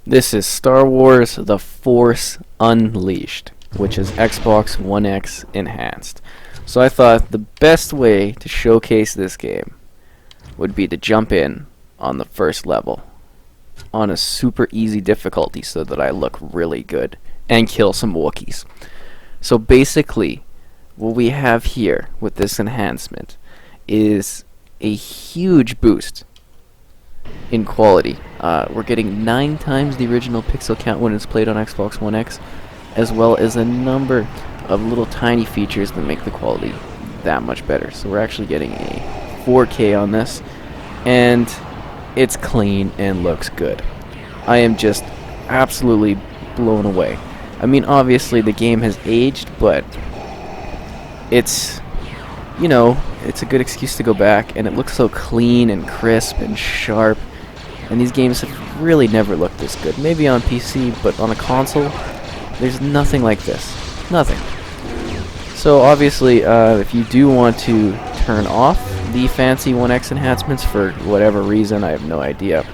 This is Star Wars The Force Unleashed, which is Xbox One X enhanced. So I thought the best way to showcase this game would be to jump in on the first level on a super easy difficulty so that I look really good and kill some Wookiees. So basically, what we have here with this enhancement is a huge boost in quality. We're getting 9 times the original pixel count when it's played on Xbox One X, as well as a number of little tiny features that make the quality that much better. So we're actually getting a 4K on this, and it's clean and looks good. I am just absolutely blown away. I mean, obviously the game has aged, but it's, you know, it's a good excuse to go back, and it looks so clean and crisp and sharp. And these games have really never looked this good. Maybe on PC, but on a console, there's nothing like this. Nothing. So obviously, if you do want to turn off the fancy 1X enhancements for whatever reason, I have no idea,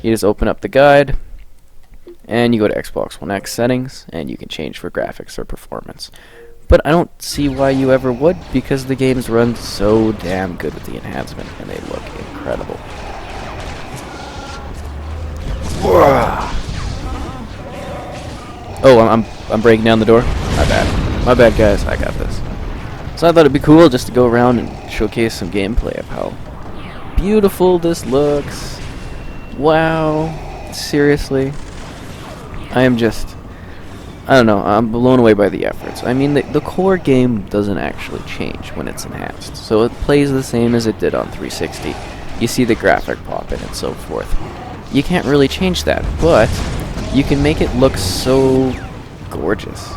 you just open up the guide, and you go to Xbox One X settings, and you can change for graphics or performance. But I don't see why you ever would, because the games run so damn good with the enhancement, and they look incredible. Oh, I'm breaking down the door? My bad. My bad, guys. I got this. So I thought it'd be cool just to go around and showcase some gameplay of how beautiful this looks. Wow. Seriously. I don't know, I'm blown away by the efforts. I mean, the core game doesn't actually change when it's enhanced, so it plays the same as it did on 360. You see the graphic pop in and so forth. You can't really change that, but you can make it look so gorgeous.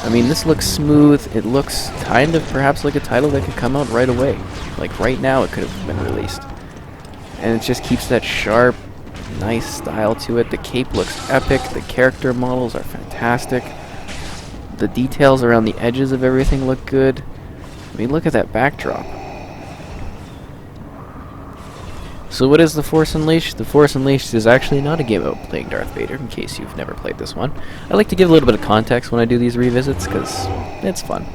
I mean, this looks smooth. It looks kind of perhaps like a title that could come out right away. Like right now it could have been released. And it just keeps that sharp, nice style to it. The cape looks epic. The character models are fantastic. The details around the edges of everything look good. I mean, look at that backdrop. So what is The Force Unleashed? The Force Unleashed is actually not a game about playing Darth Vader, in case you've never played this one. I like to give a little bit of context when I do these revisits, because it's fun.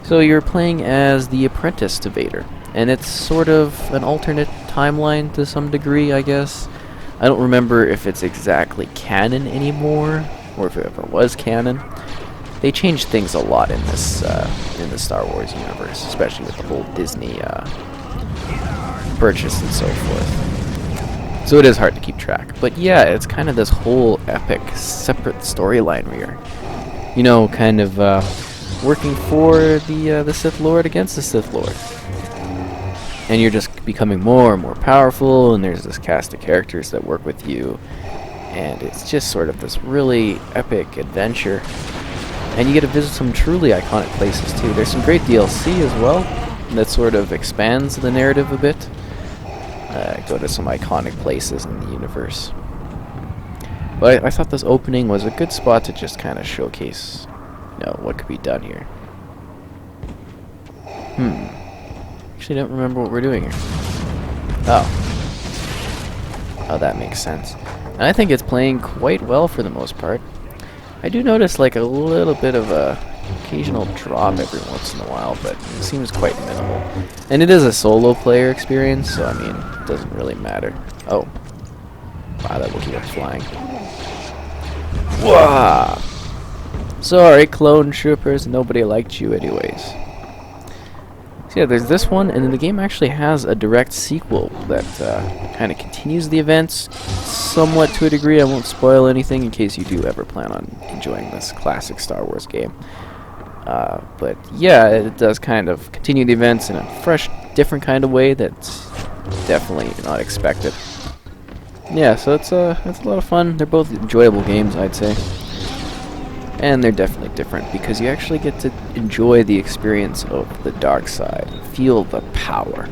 So you're playing as the apprentice to Vader, and it's sort of an alternate timeline to some degree, I guess. I don't remember if it's exactly canon anymore, or if it ever was canon. They changed things a lot in this Star Wars universe, especially with the whole Disney purchase and so forth. So it is hard to keep track. But yeah, it's kind of this whole epic, separate storyline where you're, you know, kind of working for the Sith Lord against the Sith Lord. And you're just becoming more and more powerful, and there's this cast of characters that work with you, and it's just sort of this really epic adventure. And you get to visit some truly iconic places too. There's some great DLC as well that sort of expands the narrative a bit. Go to some iconic places in the universe. But I thought this opening was a good spot to just kind of showcase, you know, what could be done here. Actually don't remember what we're doing here. Oh, that makes sense. And I think it's playing quite well for the most part. I do notice like a little bit of a occasional drop every once in a while, but it seems quite minimal. And it is a solo player experience, so I mean, it doesn't really matter. Oh. Wow, that Wookiee was flying. Whoa! Sorry, clone troopers, nobody liked you anyways. So yeah, there's this one, and then the game actually has a direct sequel that kind of continues the events somewhat to a degree. I won't spoil anything in case you do ever plan on enjoying this classic Star Wars game. But yeah, it does kind of continue the events in a fresh, different kind of way that's definitely not expected. Yeah, so it's a lot of fun. They're both enjoyable games, I'd say. And they're definitely different because you actually get to enjoy the experience of the dark side. Feel the power.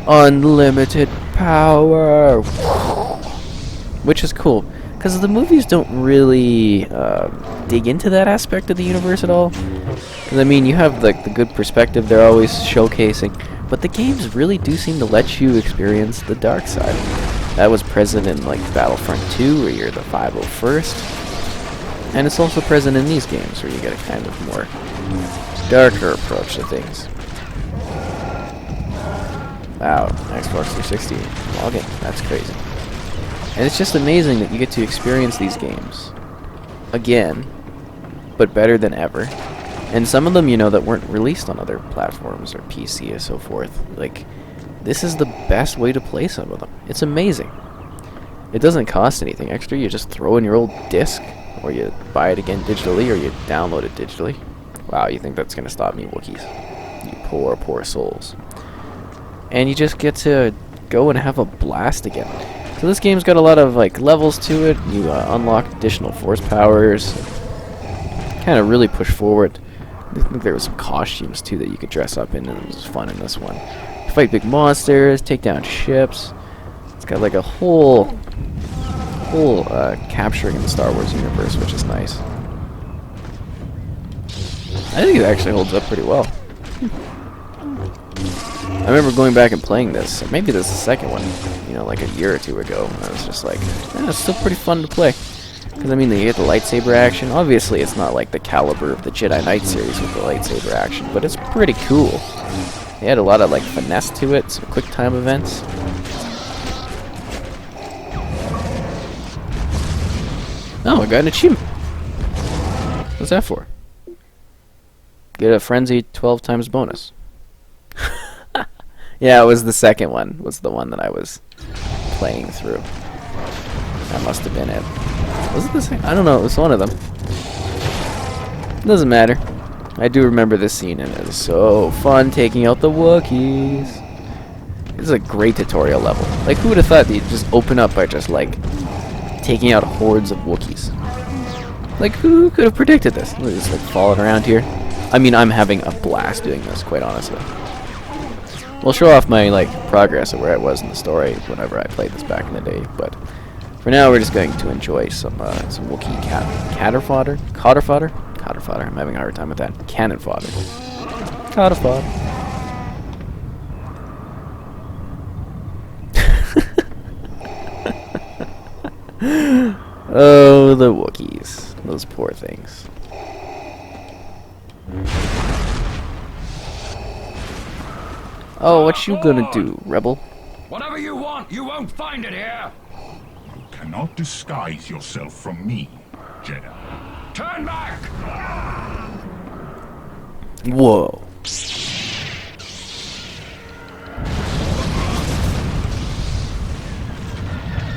Unlimited power! Which is cool, because the movies don't really dig into that aspect of the universe at all. Because, I mean, you have the good perspective they're always showcasing, but the games really do seem to let you experience the dark side. That was present in like Battlefront 2, where you're the 501st. And it's also present in these games, where you get a kind of more darker approach to things. Wow, Xbox 360 login, that's crazy. And it's just amazing that you get to experience these games again, but better than ever. And some of them, you know, that weren't released on other platforms or PC and so forth. Like, this is the best way to play some of them. It's amazing. It doesn't cost anything extra. You just throw in your old disc, or you buy it again digitally, or you download it digitally. Wow, you think that's going to stop me, Wookiees? You poor, poor souls. And you just get to go and have a blast again. So this game's got a lot of like levels to it. You unlock additional force powers. Kind of really push forward. I think there was some costumes too that you could dress up in, and it was fun in this one. You fight big monsters, take down ships. It's got like a whole capturing in the Star Wars universe, which is nice. I think it actually holds up pretty well. I remember going back and playing this. Maybe this is the second one, you know, like a year or two ago. And I was just like, it's still pretty fun to play. Because, I mean, you get the lightsaber action. Obviously, it's not like the caliber of the Jedi Knight series with the lightsaber action, but it's pretty cool. They had a lot of, like, finesse to it, some quick time events. Oh, I got an achievement. What's that for? Get a frenzy 12 times bonus. Yeah, it was the second one. Was the one that I was playing through. That must have been it. Was it the second? I don't know. It was one of them. Doesn't matter. I do remember this scene, and it was so fun taking out the Wookiees. This is a great tutorial level. Like, who would have thought that you'd just open up by just, like, taking out hordes of Wookiees? Like, who could have predicted this? We're just, like, falling around here. I mean, I'm having a blast doing this, quite honestly. We'll show off my, like, progress of where I was in the story whenever I played this back in the day, but for now we're just going to enjoy some Wookiee catter fodder? Cotter fodder? Cotter fodder. I'm having a hard time with that. Cannon fodder. Cotter fodder. Oh, the Wookiees. Those poor things. Oh, what you gonna do, rebel? Whatever you want, you won't find it here. You cannot disguise yourself from me, Jedi. Turn back! Whoa.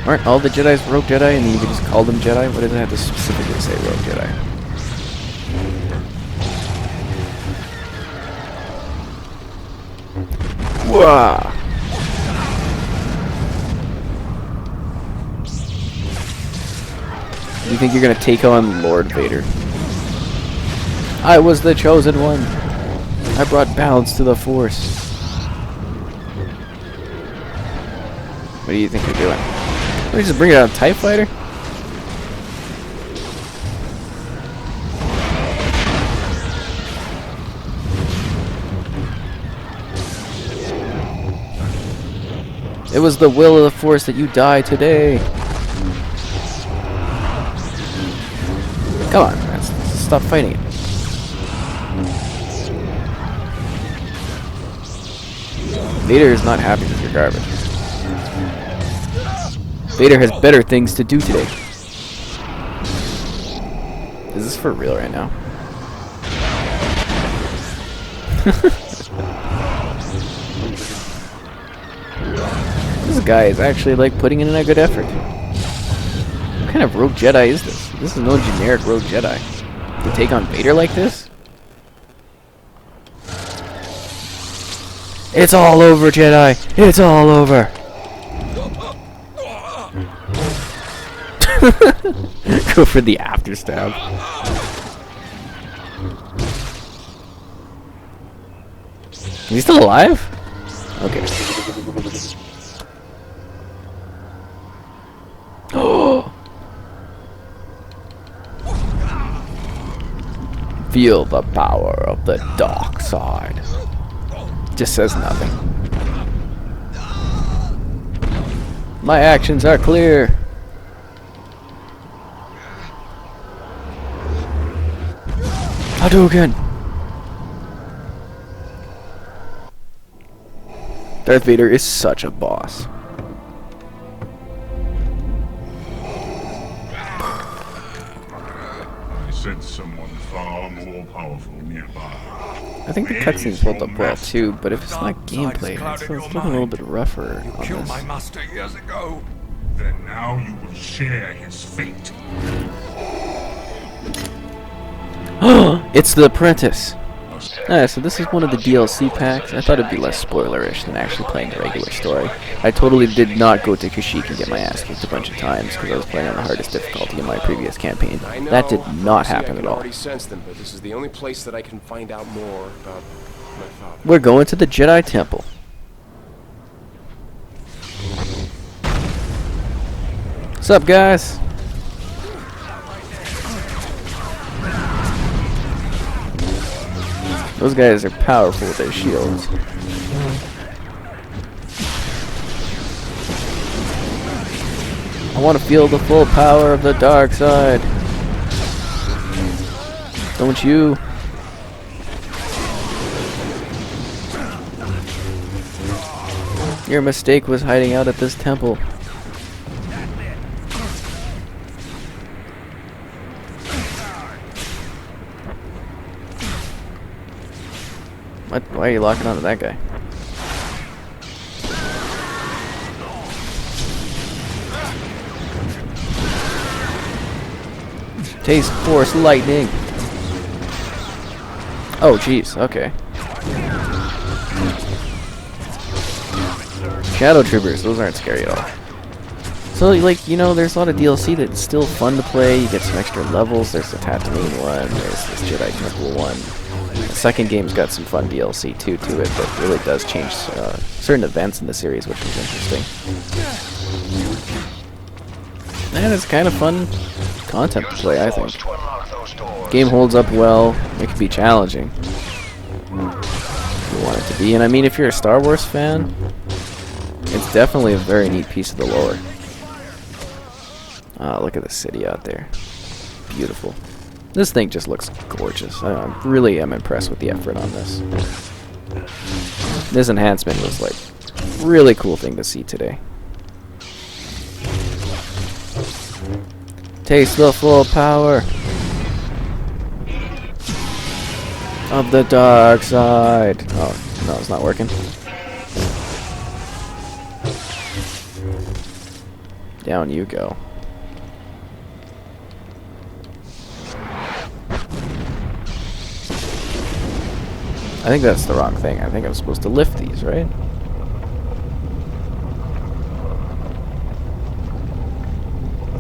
Aren't all the Jedis rogue Jedi and you could just call them Jedi? What did it have to specifically say rogue Jedi? Whoa! You think you're gonna take on Lord Vader? I was the chosen one. I brought balance to the Force. What do you think you're doing? Let me just bring out a TIE fighter? It was the will of the Force that you die today. Come on, man. Stop fighting it. Vader is not happy with your garbage. Vader has better things to do today. Is this for real right now? This guy is actually like putting in a good effort. What kind of rogue Jedi is this? This is no generic rogue Jedi. To take on Vader like this? It's all over, Jedi! It's all over! Go for the after stab. Is he still alive? Okay. Feel the power of the dark side. Just says nothing. My actions are clear. Hadouken! Darth Vader is such a boss. I sense someone far more powerful nearby. I think the cutscenes hold up well too, but if it's not gameplay, it's looking a little bit rougher on Killed my this. master years ago. Then now you will share his fate. It's the apprentice! Alright, so this is one of the DLC packs. I thought it'd be less spoilerish than actually playing the regular story. I totally did not go to Kashyyyk and get my ass kicked a bunch of times because I was playing on the hardest difficulty in my previous campaign. That did not happen at all. I sense them, but this is the only place that I can find out more about my father. We're going to the Jedi Temple. What's up, guys? Those guys are powerful with their shields. I want to feel the full power of the dark side. Don't you? Your mistake was hiding out at this temple. What? Why are you locking onto that guy? Taste Force Lightning. Oh, jeez. Okay. Shadow Troopers. Those aren't scary at all. So, like, you know, there's a lot of DLC that's still fun to play. You get some extra levels. There's the Tatooine one. There's this Jedi Temple one. The second game's got some fun DLC too to it that really does change certain events in the series, which is interesting. And it's kind of fun content to play, I think. Game holds up well. It can be challenging if you want it to be. And I mean, if you're a Star Wars fan, it's definitely a very neat piece of the lore. Look at the city out there. Beautiful. This thing just looks gorgeous. I really am impressed with the effort on this. This enhancement was like really cool thing to see today. Taste the full power of the dark side. Oh, no, it's not working. Down you go. I think that's the wrong thing. I think I'm supposed to lift these, right?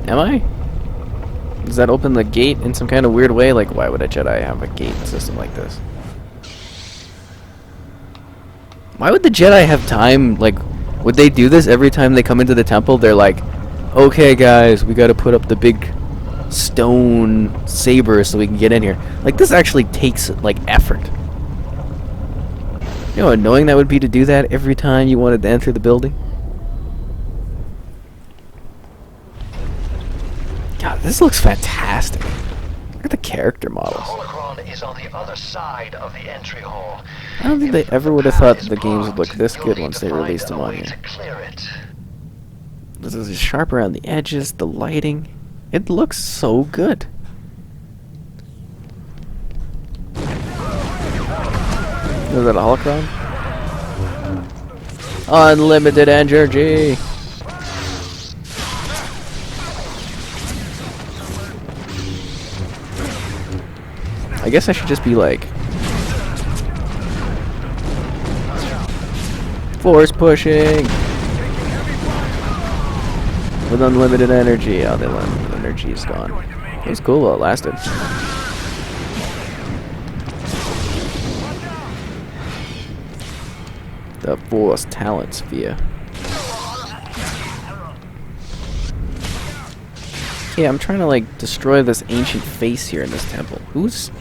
Am I? Does that open the gate in some kind of weird way? Like, why would a Jedi have a gate system like this? Why would the Jedi have time? Like, would they do this every time they come into the temple? They're like, okay, guys, we gotta put up the big stone saber so we can get in here. Like, this actually takes, like, effort. You know how annoying that would be to do that every time you wanted to enter the building? God, this looks fantastic. Look at the character models. Holocron is on the other side of the entry hall. I don't think they ever would have thought that the games would look this good once they released them on here. This is sharp around the edges, the lighting. It looks so good. Is that a holocron? Unlimited energy! I guess I should just be like... force pushing! With unlimited energy. Oh, the unlimited energy is gone. It was cool while it lasted. The Force Talent Sphere. Yeah, I'm trying to like destroy this ancient face here in this temple. Who's...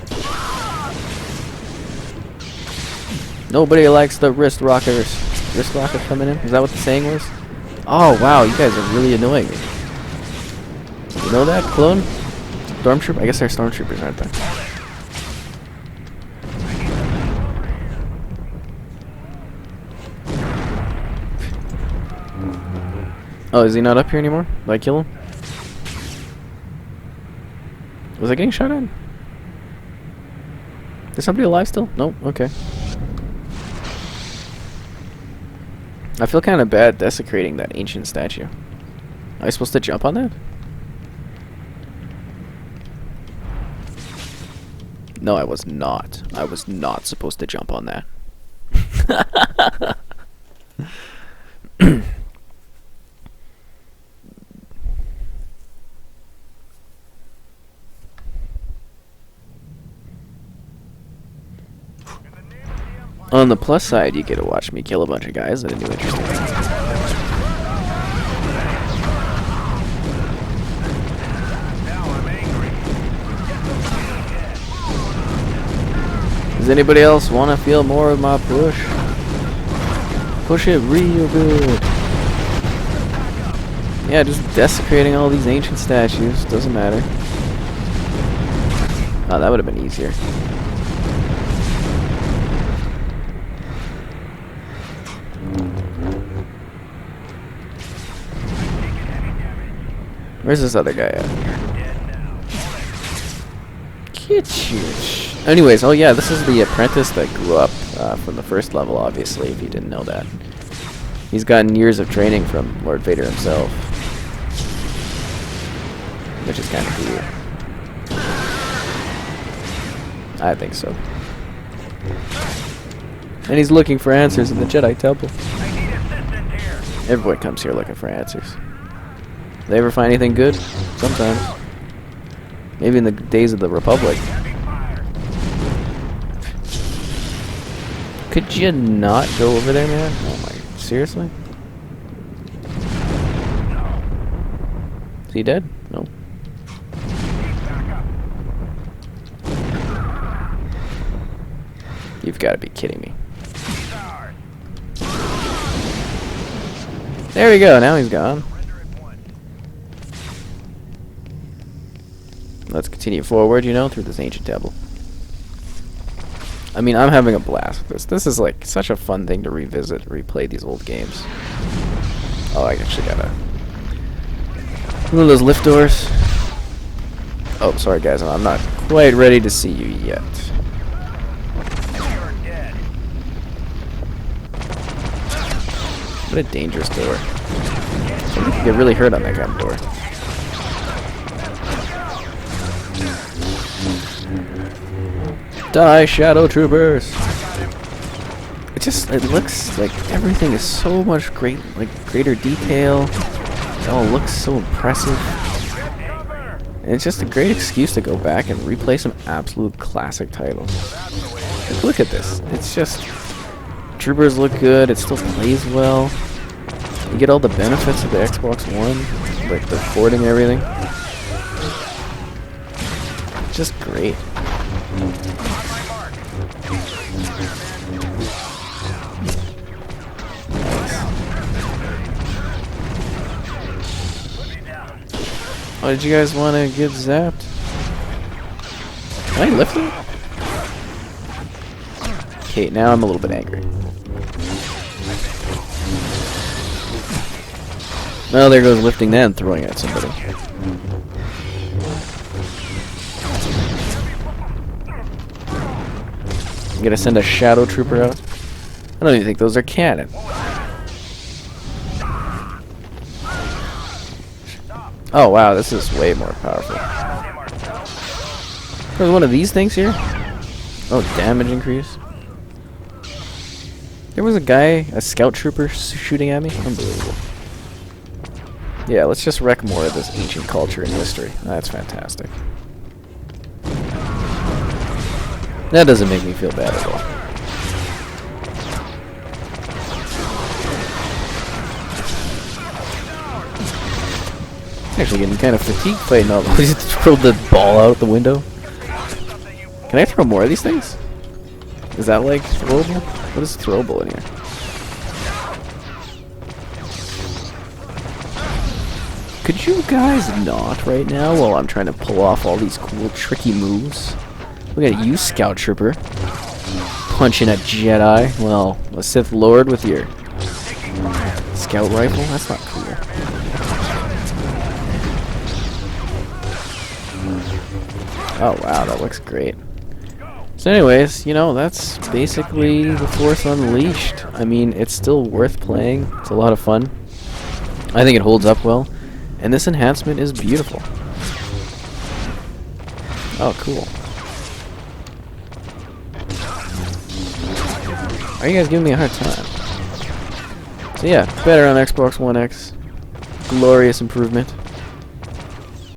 Nobody likes the wrist rockers. Wrist rocket coming in? Is that what the saying was? Oh wow, you guys are really annoying me. You know that, clone? Stormtrooper? I guess they're stormtroopers, aren't they? Oh, is he not up here anymore? Did I kill him? Was I getting shot at? Is somebody alive still? Nope, okay. I feel kind of bad desecrating that ancient statue. Am I supposed to jump on that? No, I was not. I was not supposed to jump on that. On the plus side, you get to watch me kill a bunch of guys at a new interesting thing. Does anybody else want to feel more of my push? Push it real good. Yeah, just desecrating all these ancient statues. Doesn't matter. Oh, that would have been easier. Where's this other guy at? Anyways, oh yeah, this is the apprentice that grew up from the first level, obviously, if you didn't know that. He's gotten years of training from Lord Vader himself. Which is kind of cool. I think so. And he's looking for answers in the Jedi Temple. Everyone comes here looking for answers. They ever find anything good? Sometimes. Maybe in the days of the Republic. Could you not go over there, man? Oh my, seriously? Is he dead? No. You've got to be kidding me. There we go, now he's gone. Let's continue forward, you know, through this ancient temple. I mean, I'm having a blast with this. This is like such a fun thing to revisit, replay these old games. Oh, I actually gotta... One of those lift doors. Oh, sorry guys, I'm not quite ready to see you yet. What a dangerous door. Somebody could get really hurt on that kind of door. Die, Shadow Troopers! It looks like everything is so much greater detail. It all looks so impressive. And it's just a great excuse to go back and replay some absolute classic titles. Like, look at this. It's just... Troopers look good, it still plays well. You get all the benefits of the Xbox One, like the porting and everything. It's just great. Oh, did you guys want to get zapped? Can I lift it? Okay, now I'm a little bit angry. Oh, there goes lifting that and throwing at somebody. I'm gonna send a shadow trooper out. I don't even think those are cannon. Oh wow, this is way more powerful. There's one of these things here? Oh, damage increase. There was a guy, a scout trooper, shooting at me? Unbelievable. Yeah, let's just wreck more of this ancient culture and history. That's fantastic. That doesn't make me feel bad at all. Actually getting kind of fatigued fighting all these. Throw the ball out the window. Can I throw more of these things? Is that like throwable? What is throwable in here? could you guys not right now while I'm trying to pull off all these cool, tricky moves? Look at you, Scout Trooper. Punching a Jedi. Well, a Sith Lord with your Scout Rifle? That's not cool. Oh, wow, that looks great. So anyways, you know, that's basically the Force Unleashed. I mean, it's still worth playing. It's a lot of fun. I think it holds up well. And this enhancement is beautiful. Oh, cool. Are you guys giving me a hard time? So yeah, better on Xbox One X. Glorious improvement.